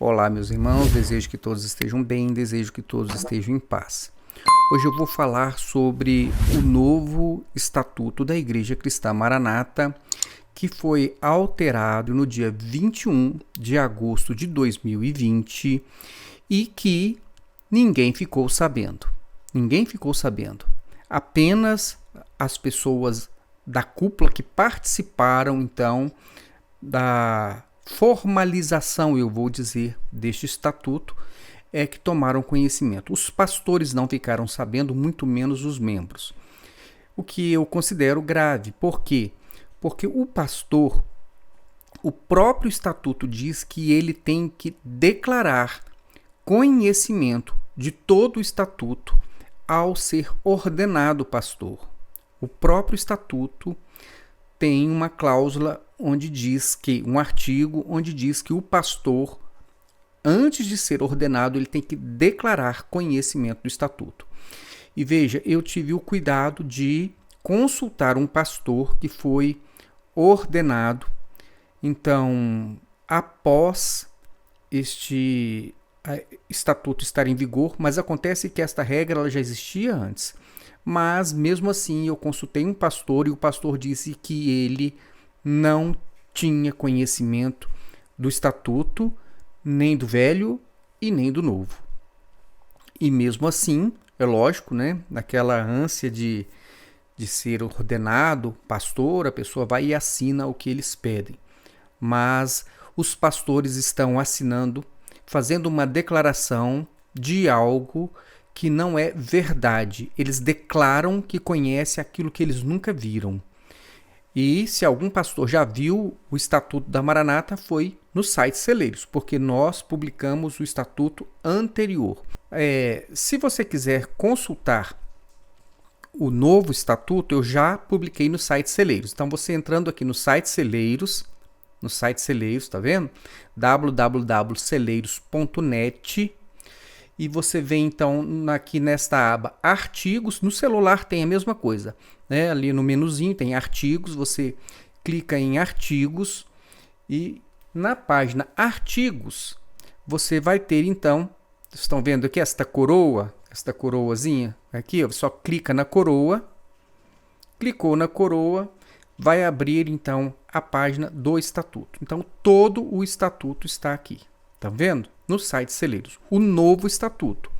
Olá, meus irmãos, desejo que todos estejam bem, desejo que todos estejam em paz. Hoje eu vou falar sobre o novo Estatuto da Igreja Cristã Maranata, que foi alterado no dia 21 de agosto de 2020 e que ninguém ficou sabendo. Ninguém ficou sabendo. Apenas as pessoas da cúpula que participaram, então, da formalização, eu vou dizer, deste estatuto, é que tomaram conhecimento. Os pastores não ficaram sabendo, muito menos os membros. O que eu considero grave. Por quê? Porque o pastor, o próprio estatuto diz que ele tem que declarar conhecimento de todo o estatuto ao ser ordenado pastor. O próprio estatuto tem uma cláusula onde diz que, um artigo onde diz que o pastor, antes de ser ordenado, ele tem que declarar conhecimento do estatuto. E veja, eu tive o cuidado de consultar um pastor que foi ordenado, então, após este estatuto estar em vigor, mas acontece que esta regra ela já existia antes. Mas, mesmo assim, eu consultei um pastor e o pastor disse que ele não tinha conhecimento do estatuto, nem do velho e nem do novo. E mesmo assim, é lógico, né? Naquela ânsia de ser ordenado pastor, a pessoa vai e assina o que eles pedem. Mas os pastores estão assinando, fazendo uma declaração de algo que não é verdade. Eles declaram que conhecem aquilo que eles nunca viram. E se algum pastor já viu o Estatuto da Maranata, foi no site Celeiros, porque nós publicamos o Estatuto anterior. Se você quiser consultar o novo Estatuto, eu já publiquei no site Celeiros. Então, você entrando aqui no site Celeiros, tá vendo? www.celeiros.net. E você vem então aqui nesta aba artigos. No celular tem a mesma coisa, né? Ali no menuzinho tem artigos, você clica em artigos e na página artigos você vai ter então, vocês estão vendo aqui esta coroazinha aqui, ó, só clica na coroa, clicou na coroa, vai abrir então a página do estatuto. Então todo o estatuto está aqui, tá vendo? No site Celeiros, o novo estatuto.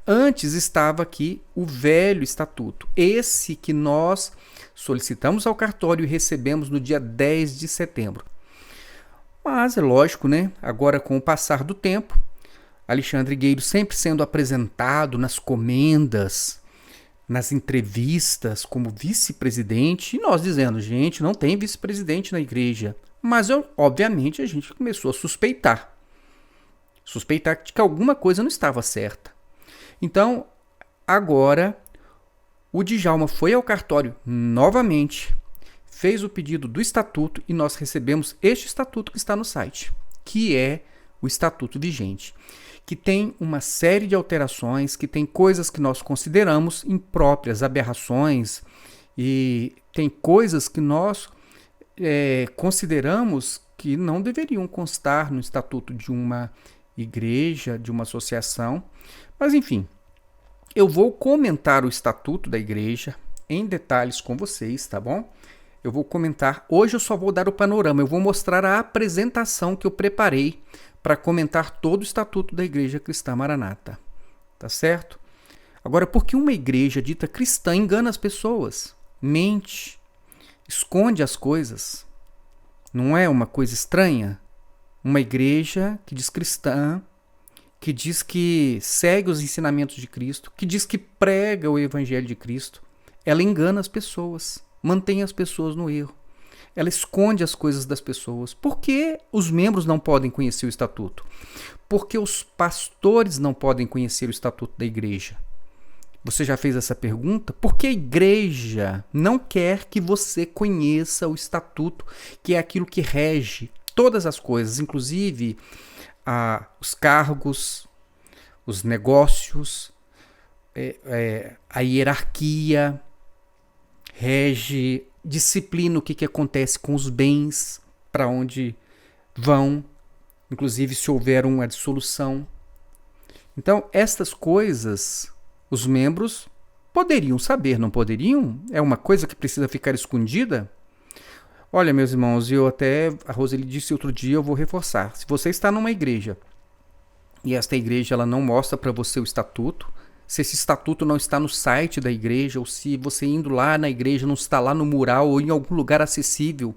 Antes estava aqui o velho estatuto, esse que nós solicitamos ao cartório e recebemos no dia 10 de setembro. Mas é lógico, né? Agora, com o passar do tempo, Alexandre Gueiro sempre sendo apresentado nas comendas, nas entrevistas como vice-presidente, e nós dizendo, gente, não tem vice-presidente na igreja. Mas, obviamente, a gente começou a suspeitar de que alguma coisa não estava certa. Então, agora, o Djalma foi ao cartório novamente, fez o pedido do estatuto e nós recebemos este estatuto que está no site, que é o estatuto vigente, que tem uma série de alterações, que tem coisas que nós consideramos impróprias, aberrações, e tem coisas que nós consideramos que não deveriam constar no estatuto de uma igreja, de uma associação. Mas enfim, eu vou comentar o estatuto da igreja em detalhes com vocês, tá bom? Eu vou comentar, hoje eu só vou dar o panorama, eu vou mostrar a apresentação que eu preparei para comentar todo o estatuto da Igreja Cristã Maranata, tá certo? Agora, por que uma igreja dita cristã engana as pessoas? Mente, esconde as coisas. Não é uma coisa estranha? Uma igreja que diz cristã, que diz que segue os ensinamentos de Cristo, que diz que prega o evangelho de Cristo, ela engana as pessoas, mantém as pessoas no erro. Ela esconde as coisas das pessoas. Por que os membros não podem conhecer o estatuto? Porque os pastores não podem conhecer o estatuto da igreja. Você já fez essa pergunta? Por que a igreja não quer que você conheça o estatuto, que é aquilo que rege todas as coisas, inclusive os cargos, os negócios, a hierarquia, rege, disciplina o que acontece com os bens, para onde vão, inclusive se houver uma dissolução. Então, estas coisas, os membros poderiam saber, não poderiam? É uma coisa que precisa ficar escondida? Olha, meus irmãos, a Roseli disse outro dia, eu vou reforçar. Se você está numa igreja e esta igreja ela não mostra para você o estatuto, se esse estatuto não está no site da igreja, ou se você indo lá na igreja não está lá no mural ou em algum lugar acessível,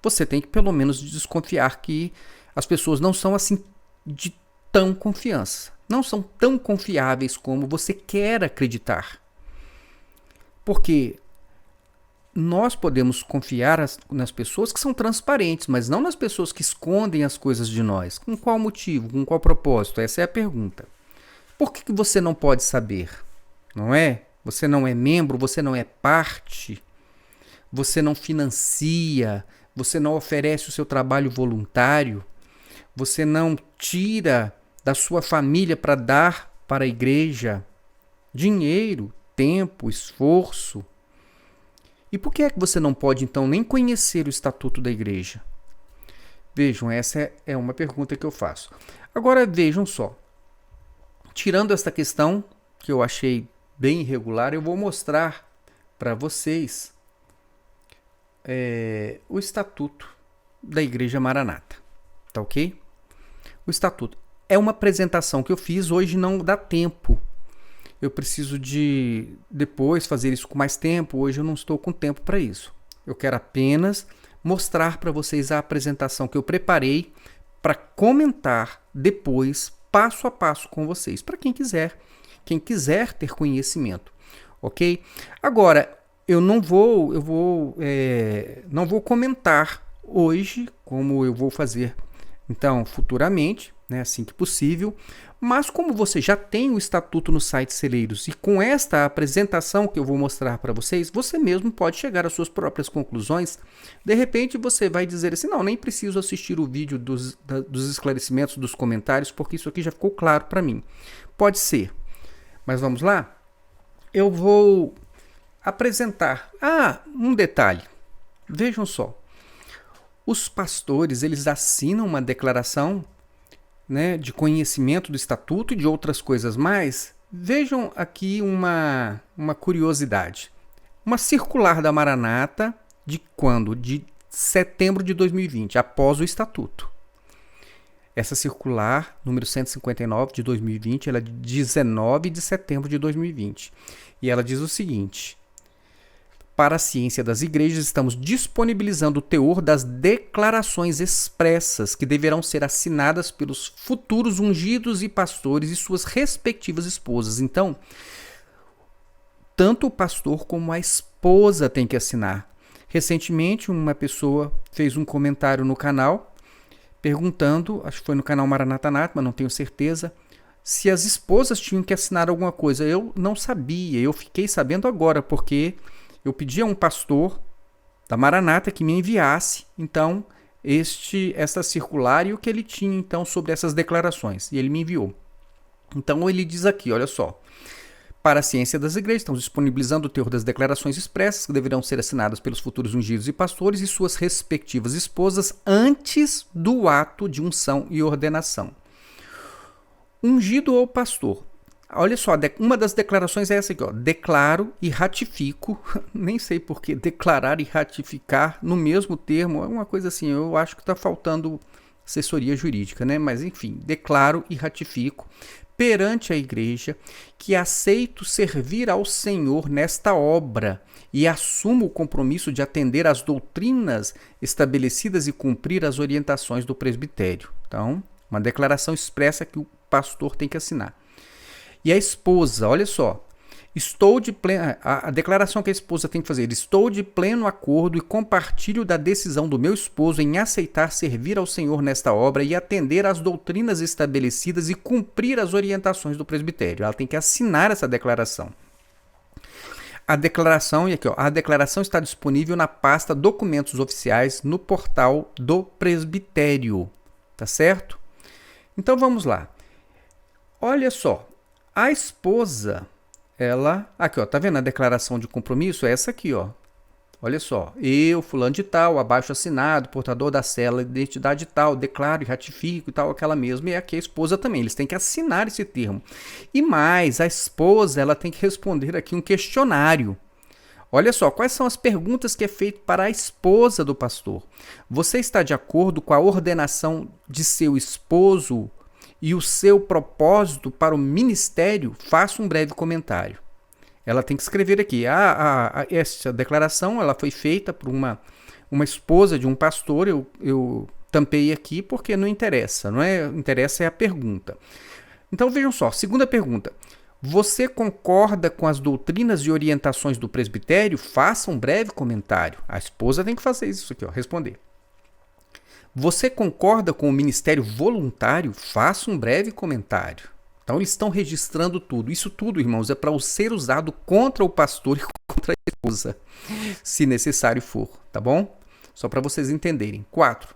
você tem que pelo menos desconfiar que as pessoas não são assim de tão confiança. Não são tão confiáveis como você quer acreditar. Porque nós podemos confiar nas pessoas que são transparentes, mas não nas pessoas que escondem as coisas de nós. Com qual motivo? Com qual propósito? Essa é a pergunta. Por que você não pode saber? Não é? Você não é membro, você não é parte, você não financia, você não oferece o seu trabalho voluntário, você não tira da sua família para dar para a igreja dinheiro, tempo, esforço. E por que é que você não pode, então, nem conhecer o estatuto da igreja? Vejam, essa é uma pergunta que eu faço. Agora, vejam só. Tirando esta questão, que eu achei bem irregular, eu vou mostrar para vocês o estatuto da Igreja Maranata. Tá ok? O estatuto é uma apresentação que eu fiz, hoje não dá tempo. Eu preciso de depois fazer isso com mais tempo, hoje eu não estou com tempo para isso. Eu quero apenas mostrar para vocês a apresentação que eu preparei para comentar depois, passo a passo com vocês, para quem quiser ter conhecimento, ok? Agora, eu não vou comentar hoje, como eu vou fazer, então, futuramente, né, assim que possível, mas como você já tem o estatuto no site Celeiros e com esta apresentação que eu vou mostrar para vocês, você mesmo pode chegar às suas próprias conclusões. De repente você vai dizer assim, não, nem preciso assistir o vídeo dos esclarecimentos, dos comentários, porque isso aqui já ficou claro para mim. Pode ser, mas vamos lá? Eu vou apresentar. Um detalhe, vejam só. Os pastores, eles assinam uma declaração, né, de conhecimento do estatuto e de outras coisas mais. Vejam aqui uma curiosidade. Uma circular da Maranata de quando? De setembro de 2020, após o estatuto. Essa circular, número 159 de 2020, ela é de 19 de setembro de 2020. E ela diz o seguinte: para a ciência das igrejas, estamos disponibilizando o teor das declarações expressas que deverão ser assinadas pelos futuros ungidos e pastores e suas respectivas esposas. Então, tanto o pastor como a esposa têm que assinar. Recentemente, uma pessoa fez um comentário no canal perguntando, acho que foi no canal Maranata Nato, mas não tenho certeza, se as esposas tinham que assinar alguma coisa. Eu não sabia, eu fiquei sabendo agora, porque eu pedi a um pastor da Maranata que me enviasse, então, esta circular e o que ele tinha, então, sobre essas declarações. E ele me enviou. Então, ele diz aqui, olha só. Para a ciência das igrejas, estamos disponibilizando o teor das declarações expressas que deverão ser assinadas pelos futuros ungidos e pastores e suas respectivas esposas antes do ato de unção e ordenação. Ungido ou pastor. Olha só, uma das declarações é essa aqui, ó. Declaro e ratifico. Nem sei por que declarar e ratificar no mesmo termo. É uma coisa assim, eu acho que está faltando assessoria jurídica, né? Mas enfim, declaro e ratifico perante a igreja que aceito servir ao Senhor nesta obra e assumo o compromisso de atender às doutrinas estabelecidas e cumprir as orientações do presbitério. Então, uma declaração expressa que o pastor tem que assinar. E a esposa, olha só, a declaração que a esposa tem que fazer: estou de pleno acordo e compartilho da decisão do meu esposo em aceitar servir ao Senhor nesta obra e atender às doutrinas estabelecidas e cumprir as orientações do presbitério. Ela tem que assinar essa declaração. A declaração, e aqui, ó, a declaração está disponível na pasta Documentos Oficiais no portal do presbitério, tá certo? Então vamos lá. Olha só. A esposa, ela... Aqui, ó, tá vendo a declaração de compromisso? É essa aqui, ó. Olha só, eu, fulano de tal, abaixo assinado, portador da cédula de identidade tal, declaro e ratifico e tal, aquela mesma, e aqui a esposa também, eles têm que assinar esse termo. E mais, a esposa, ela tem que responder aqui um questionário. Olha só, quais são as perguntas que é feito para a esposa do pastor? Você está de acordo com a ordenação de seu esposo e o seu propósito para o ministério? Faça um breve comentário. Ela tem que escrever aqui. Essa declaração ela foi feita por uma esposa de um pastor. Eu tampei aqui porque não interessa. Não é? Interessa é a pergunta. Então vejam só. Segunda pergunta. Você concorda com as doutrinas e orientações do presbitério? Faça um breve comentário. A esposa tem que fazer isso aqui, ó, responder. Você concorda com o ministério voluntário? Faça um breve comentário. Então, eles estão registrando tudo. Isso tudo, irmãos, é para ser usado contra o pastor e contra a esposa, se necessário for, tá bom? Só para vocês entenderem. 4.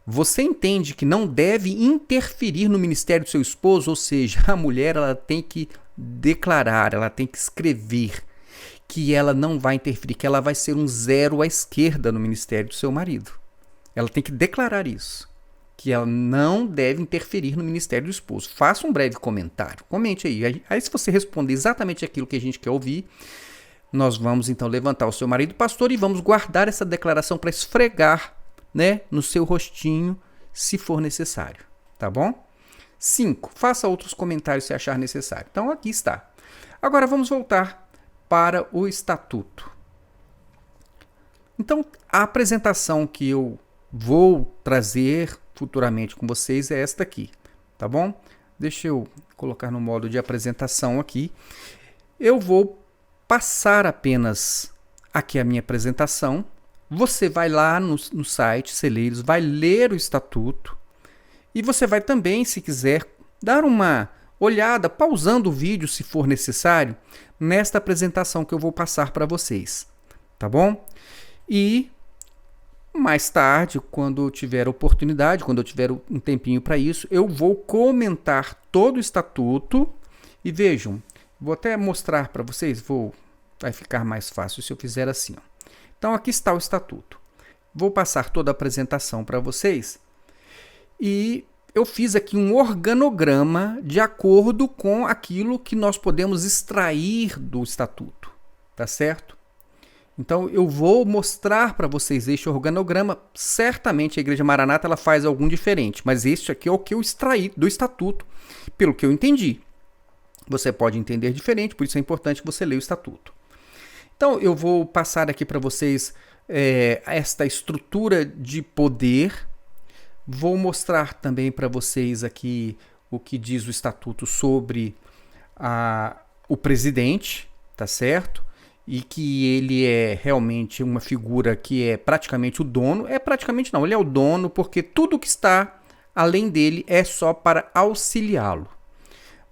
Você entende que não deve interferir no ministério do seu esposo? Ou seja, a mulher ela tem que declarar, ela tem que escrever que ela não vai interferir, que ela vai ser um zero à esquerda no ministério do seu marido. Ela tem que declarar isso. Que ela não deve interferir no ministério do esposo. Faça um breve comentário. Comente aí. Aí, se você responder exatamente aquilo que a gente quer ouvir, nós vamos então levantar o seu marido pastor e vamos guardar essa declaração para esfregar, né, no seu rostinho, se for necessário. Tá bom? 5. Faça outros comentários se achar necessário. Então, aqui está. Agora, vamos voltar para o estatuto. Então, a apresentação que eu vou trazer futuramente com vocês é esta aqui, tá bom? Deixa eu colocar no modo de apresentação aqui. Eu vou passar apenas aqui a minha apresentação. Você vai lá no site Celeiros, vai ler o estatuto e você vai também, se quiser, dar uma olhada, pausando o vídeo se for necessário, nesta apresentação que eu vou passar para vocês, tá bom? E mais tarde, quando eu tiver oportunidade, quando eu tiver um tempinho para isso, eu vou comentar todo o estatuto. E vejam, vou até mostrar para vocês, vai ficar mais fácil se eu fizer assim. Ó. Então, aqui está o estatuto. Vou passar toda a apresentação para vocês. E eu fiz aqui um organograma de acordo com aquilo que nós podemos extrair do estatuto. Tá certo? Então, eu vou mostrar para vocês este organograma. Certamente a Igreja Maranata ela faz algum diferente, mas este aqui é o que eu extraí do estatuto, pelo que eu entendi. Você pode entender diferente, por isso é importante que você leia o estatuto. Então, eu vou passar aqui para vocês esta estrutura de poder. Vou mostrar também para vocês aqui o que diz o estatuto sobre o presidente, tá certo? E que ele é realmente uma figura que é praticamente o dono. Praticamente não, ele é o dono porque tudo que está além dele é só para auxiliá-lo.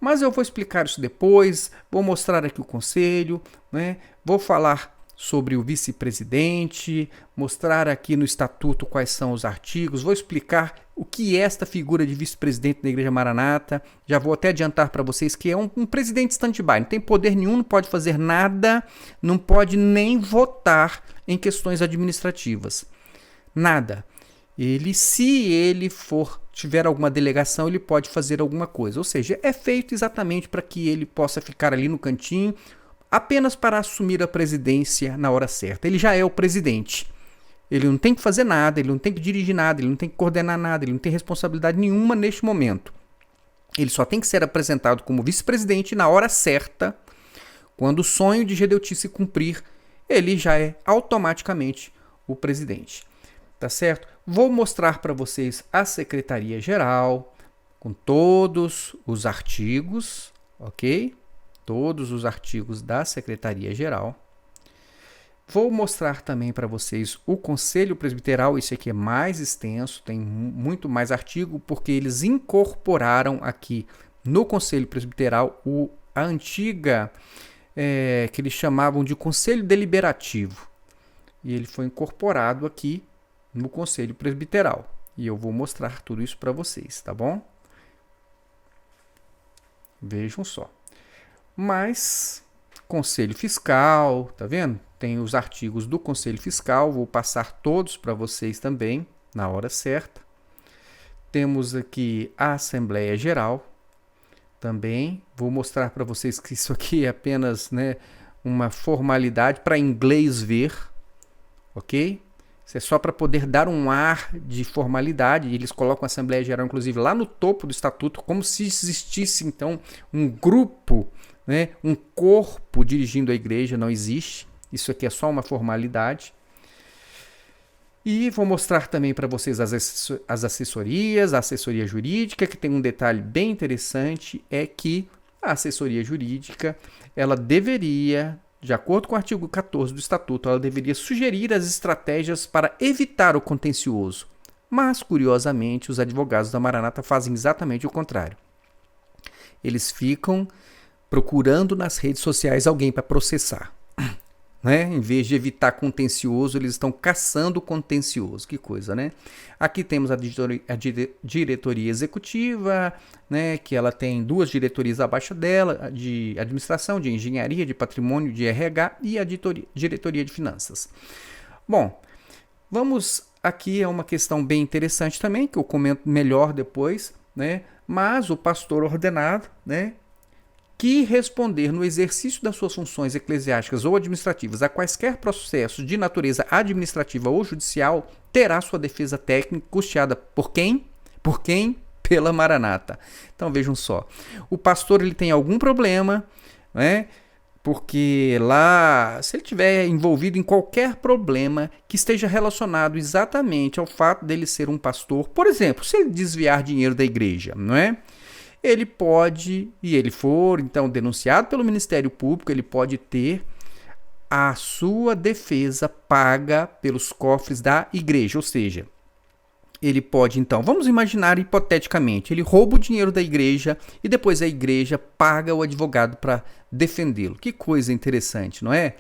Mas eu vou explicar isso depois, vou mostrar aqui o conselho, né? Vou falar sobre o vice-presidente, mostrar aqui no estatuto quais são os artigos, vou explicar o que é esta figura de vice-presidente da Igreja Maranata. Já vou até adiantar para vocês que é um presidente stand-by, não tem poder nenhum, não pode fazer nada, não pode nem votar em questões administrativas. Nada. Se ele tiver alguma delegação, ele pode fazer alguma coisa. Ou seja, é feito exatamente para que ele possa ficar ali no cantinho, apenas para assumir a presidência na hora certa. Ele já é o presidente. Ele não tem que fazer nada, ele não tem que dirigir nada, ele não tem que coordenar nada, ele não tem responsabilidade nenhuma neste momento. Ele só tem que ser apresentado como vice-presidente na hora certa. Quando o sonho de Gedeuti se cumprir, ele já é automaticamente o presidente. Tá certo? Vou mostrar para vocês a Secretaria-Geral, com todos os artigos, ok? Todos os artigos da Secretaria-Geral. Vou mostrar também para vocês o Conselho Presbiteral. Esse aqui é mais extenso, tem muito mais artigo, porque eles incorporaram aqui no Conselho Presbiteral a antiga, que eles chamavam de Conselho Deliberativo. E ele foi incorporado aqui no Conselho Presbiteral. E eu vou mostrar tudo isso para vocês, tá bom? Vejam só. Mas, Conselho Fiscal, tá vendo? Tem os artigos do Conselho Fiscal, vou passar todos para vocês também, na hora certa. Temos aqui a Assembleia Geral, também. Vou mostrar para vocês que isso aqui é apenas, né, uma formalidade para inglês ver, ok? Isso é só para poder dar um ar de formalidade. Eles colocam a Assembleia Geral, inclusive, lá no topo do Estatuto, como se existisse, então, um grupo, né, um corpo dirigindo a igreja. Não existe. Isso aqui é só uma formalidade. E vou mostrar também para vocês as assessorias, a assessoria jurídica, que tem um detalhe bem interessante, é que a assessoria jurídica, ela deveria, de acordo com o artigo 14 do Estatuto, ela deveria sugerir as estratégias para evitar o contencioso. Mas, curiosamente, os advogados da Maranata fazem exatamente o contrário. Eles ficam procurando nas redes sociais alguém para processar. Né? Em vez de evitar contencioso, eles estão caçando contencioso. Que coisa, né? Aqui temos a diretoria executiva, né? Que ela tem 2 diretorias abaixo dela, de administração, de engenharia, de patrimônio, de RH e a diretoria de finanças. Bom, vamos aqui a uma questão bem interessante também, que eu comento melhor depois, né? Mas o pastor ordenado, né, que responder no exercício das suas funções eclesiásticas ou administrativas a quaisquer processos de natureza administrativa ou judicial, terá sua defesa técnica custeada por quem? Por quem? Pela Maranata. Então vejam só, o pastor ele tem algum problema, né? Porque lá, se ele estiver envolvido em qualquer problema que esteja relacionado exatamente ao fato dele ser um pastor, por exemplo, se ele desviar dinheiro da igreja, não é? Ele pode, e ele for então denunciado pelo Ministério Público, ele pode ter a sua defesa paga pelos cofres da igreja, ou seja, ele pode então, vamos imaginar hipoteticamente, ele rouba o dinheiro da igreja e depois a igreja paga o advogado para defendê-lo. Que coisa interessante, não é?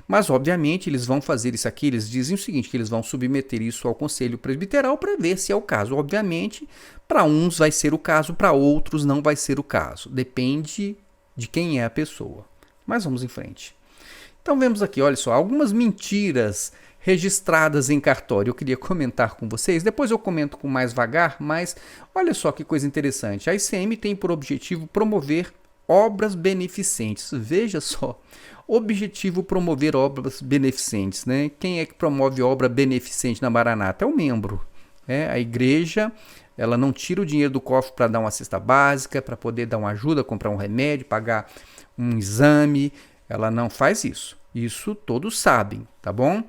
Mas obviamente eles vão fazer isso aqui, eles dizem o seguinte, que eles vão submeter isso ao Conselho Presbiteral para ver se é o caso. Obviamente, para uns vai ser o caso, para outros não vai ser o caso. Depende de quem é a pessoa. Mas vamos em frente. Então vemos aqui, olha só, algumas mentiras registradas em cartório. Eu queria comentar com vocês, depois eu comento com mais vagar, mas olha só que coisa interessante. A ICM tem por objetivo promover obras beneficentes. Veja só, objetivo promover obras beneficentes, né? Quem é que promove obra beneficente na Maranata? É o membro. A igreja, ela não tira o dinheiro do cofre para dar uma cesta básica, para poder dar uma ajuda, comprar um remédio, pagar um exame. Ela não faz isso. Isso todos sabem, tá bom?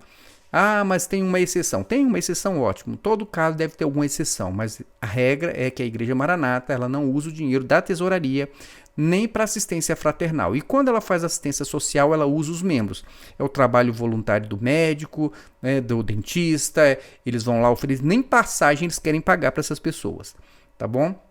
Ah, mas tem uma exceção. Tem uma exceção, ótimo. Todo caso deve ter alguma exceção, mas a regra é que a Igreja Maranata ela não usa o dinheiro da tesouraria nem para assistência fraternal. E quando ela faz assistência social, ela usa os membros. É o trabalho voluntário do médico, né, do dentista, eles vão lá oferecer, nem passagem eles querem pagar para essas pessoas, tá bom?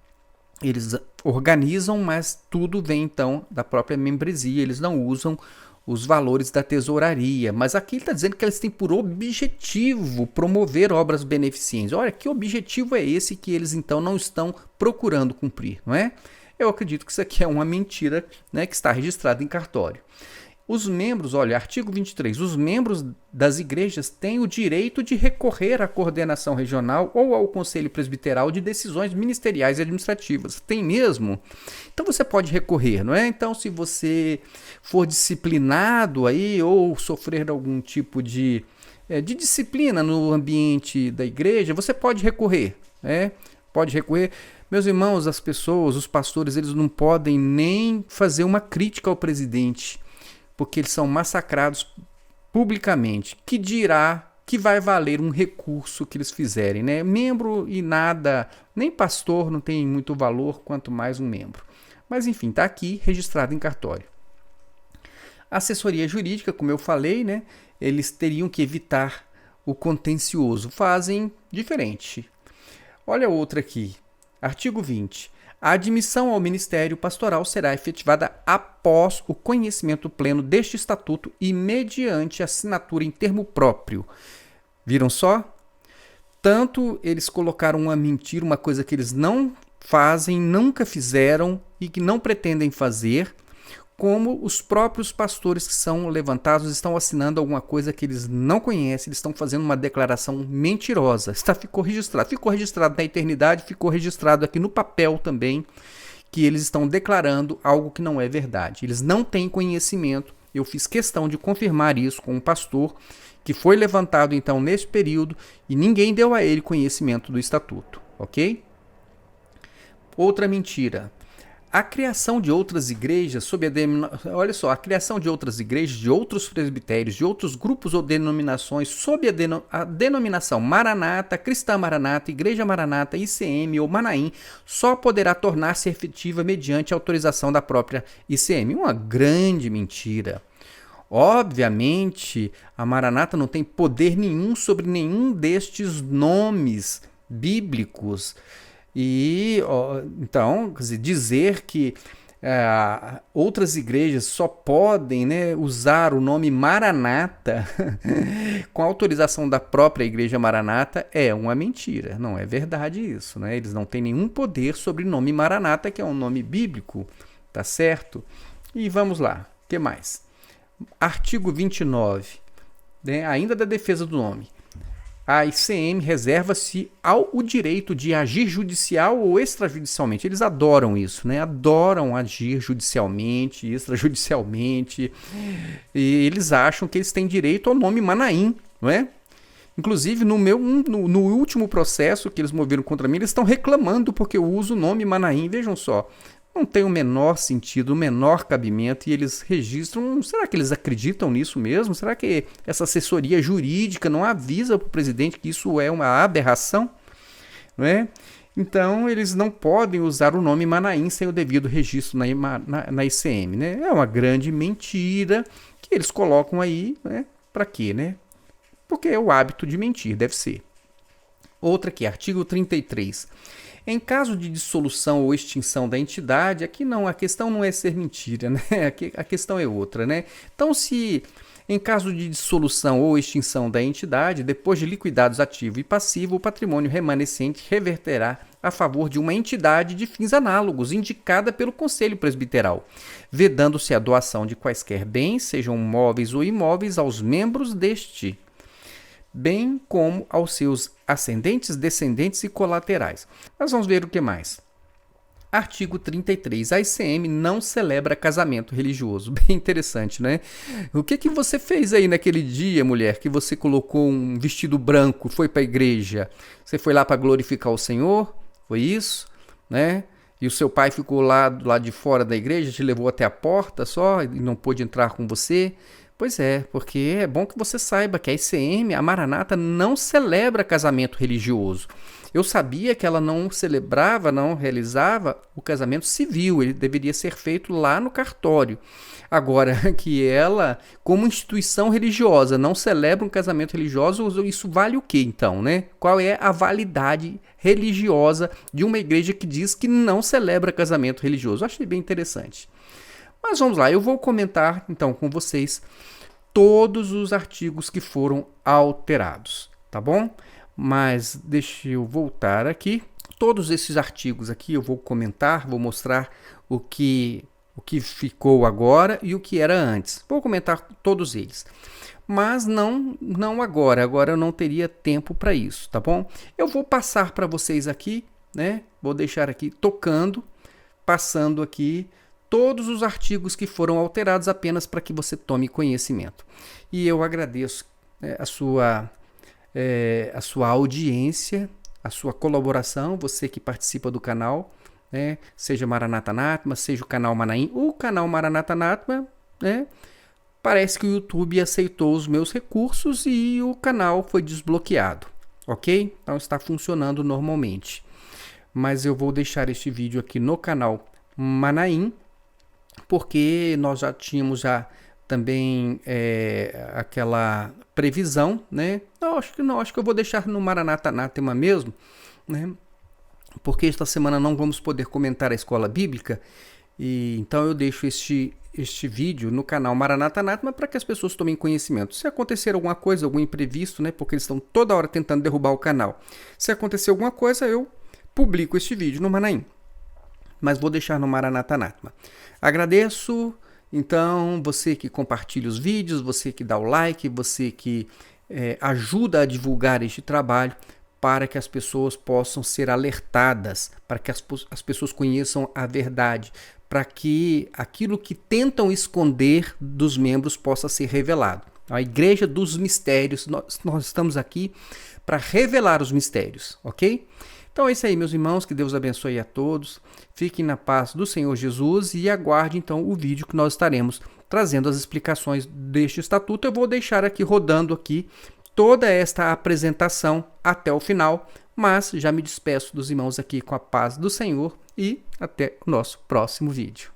Eles organizam, mas tudo vem então da própria membresia, eles não usam os valores da tesouraria, mas aqui ele está dizendo que eles têm por objetivo promover obras beneficentes. Olha, que objetivo é esse que eles então não estão procurando cumprir, não é? Eu acredito que isso aqui é uma mentira, né, que está registrada em cartório. Os membros, olha, artigo 23, os membros das igrejas têm o direito de recorrer à coordenação regional ou ao conselho presbiteral de decisões ministeriais e administrativas. Tem mesmo? Então você pode recorrer, não é? Então se você for disciplinado aí ou sofrer algum tipo de disciplina no ambiente da igreja, você pode recorrer, né? Pode recorrer. Meus irmãos, as pessoas, os pastores, eles não podem nem fazer uma crítica ao presidente, porque eles são massacrados publicamente. Que dirá que vai valer um recurso que eles fizerem, né? Membro e nada, nem pastor não tem muito valor, quanto mais um membro. Mas enfim, está aqui registrado em cartório. Assessoria jurídica, como eu falei, né? Eles teriam que evitar o contencioso. Fazem diferente. Olha outra aqui. Artigo 20. A admissão ao ministério pastoral será efetivada após o conhecimento pleno deste estatuto e mediante assinatura em termo próprio. Viram só? Tanto eles colocaram uma mentira, uma coisa que eles não fazem, nunca fizeram e que não pretendem fazer, como os próprios pastores que são levantados estão assinando alguma coisa que eles não conhecem, eles estão fazendo uma declaração mentirosa. Ficou registrado na eternidade, ficou registrado aqui no papel também, que eles estão declarando algo que não é verdade. Eles não têm conhecimento. Eu fiz questão de confirmar isso com um pastor que foi levantado então nesse período e ninguém deu a ele conhecimento do estatuto, ok? Outra mentira. A criação de outras igrejas olha só, a criação de outras igrejas, de outros presbitérios, de outros grupos ou denominações sob a denominação Maranata, Cristã Maranata, Igreja Maranata, ICM ou Manaim só poderá tornar-se efetiva mediante a autorização da própria ICM. Uma grande mentira. Obviamente, a Maranata não tem poder nenhum sobre nenhum destes nomes bíblicos. E então, quer dizer que outras igrejas só podem, né, usar o nome Maranata com a autorização da própria Igreja Maranata é uma mentira. Não é verdade isso, né? Eles não têm nenhum poder sobre o nome Maranata, que é um nome bíblico, tá certo? E vamos lá, o que mais? Artigo 29, né, ainda da defesa do nome. A ICM reserva-se o direito de agir judicial ou extrajudicialmente. Eles adoram isso, né? Adoram agir judicialmente, extrajudicialmente. E eles acham que eles têm direito ao nome Manaim, não é? Inclusive, no último processo que eles moveram contra mim, eles estão reclamando porque eu uso o nome Manaim. Vejam só, não tem o menor sentido, o menor cabimento, e eles registram. Será que eles acreditam nisso mesmo? Será que essa assessoria jurídica não avisa para o presidente que isso é uma aberração? Não é? Então, eles não podem usar o nome Manaim sem o devido registro na ICM. Né? É uma grande mentira que eles colocam aí, né? Para quê? Né? Porque é o hábito de mentir, deve ser. Outra aqui, artigo 33. Em caso de dissolução ou extinção da entidade, aqui não, a questão não é ser mentira, né? A questão é outra, né? Então, se em caso de dissolução ou extinção da entidade, depois de liquidados ativo e passivo, o patrimônio remanescente reverterá a favor de uma entidade de fins análogos, indicada pelo Conselho Presbiteral, vedando-se a doação de quaisquer bens, sejam móveis ou imóveis, aos membros deste, bem como aos seus ascendentes, descendentes e colaterais. Mas vamos ver o que mais. Artigo 33. A ICM não celebra casamento religioso. Bem interessante, né? O que você fez aí naquele dia, mulher, que você colocou um vestido branco, foi para a igreja? Você foi lá para glorificar o Senhor? Foi isso? Né? E o seu pai ficou lá do lado de fora da igreja, te levou até a porta só e não pôde entrar com você? Pois é, porque é bom que você saiba que a ICM, a Maranata, não celebra casamento religioso. Eu sabia que ela não celebrava, não realizava o casamento civil, ele deveria ser feito lá no cartório. Agora, que ela, como instituição religiosa, não celebra um casamento religioso, isso vale o quê então, né? Qual é a validade religiosa de uma igreja que diz que não celebra casamento religioso? Eu achei bem interessante. Mas vamos lá, eu vou comentar então com vocês todos os artigos que foram alterados, tá bom? Mas deixa eu voltar aqui. Todos esses artigos aqui eu vou comentar, vou mostrar o que ficou agora e o que era antes. Vou comentar todos eles. Mas não agora. Agora eu não teria tempo para isso, tá bom? Eu vou passar para vocês aqui, né? Vou deixar aqui tocando, passando aqui todos os artigos que foram alterados apenas para que você tome conhecimento. E eu agradeço, né, a sua audiência, a sua colaboração, você que participa do canal, né, seja Maranata Anátema, seja o canal Manaim, o canal Maranata Anátema, né, parece que o YouTube aceitou os meus recursos e o canal foi desbloqueado, ok? Então está funcionando normalmente. Mas eu vou deixar este vídeo aqui no canal Manaim, porque nós já tínhamos também aquela previsão, né? Acho que eu vou deixar no Maranata Anátema mesmo, né? Porque esta semana não vamos poder comentar a escola bíblica, e então eu deixo este vídeo no canal Maranata Anátema para que as pessoas tomem conhecimento. Se acontecer alguma coisa, algum imprevisto, né? Porque eles estão toda hora tentando derrubar o canal. Se acontecer alguma coisa, eu publico este vídeo no Manaim. Mas vou deixar no Maranata Anátema. Agradeço Então, você que compartilha os vídeos, você que dá o like, você que ajuda a divulgar este trabalho, para que as pessoas possam ser alertadas, para que as pessoas conheçam a verdade, para que aquilo que tentam esconder dos membros possa ser revelado. A Igreja dos Mistérios, nós estamos aqui para revelar os mistérios, ok? Então é isso aí, meus irmãos, que Deus abençoe a todos, fiquem na paz do Senhor Jesus e aguarde então o vídeo que nós estaremos trazendo as explicações deste estatuto. Eu vou deixar aqui rodando aqui toda esta apresentação até o final, mas já me despeço dos irmãos aqui com a paz do Senhor e até o nosso próximo vídeo.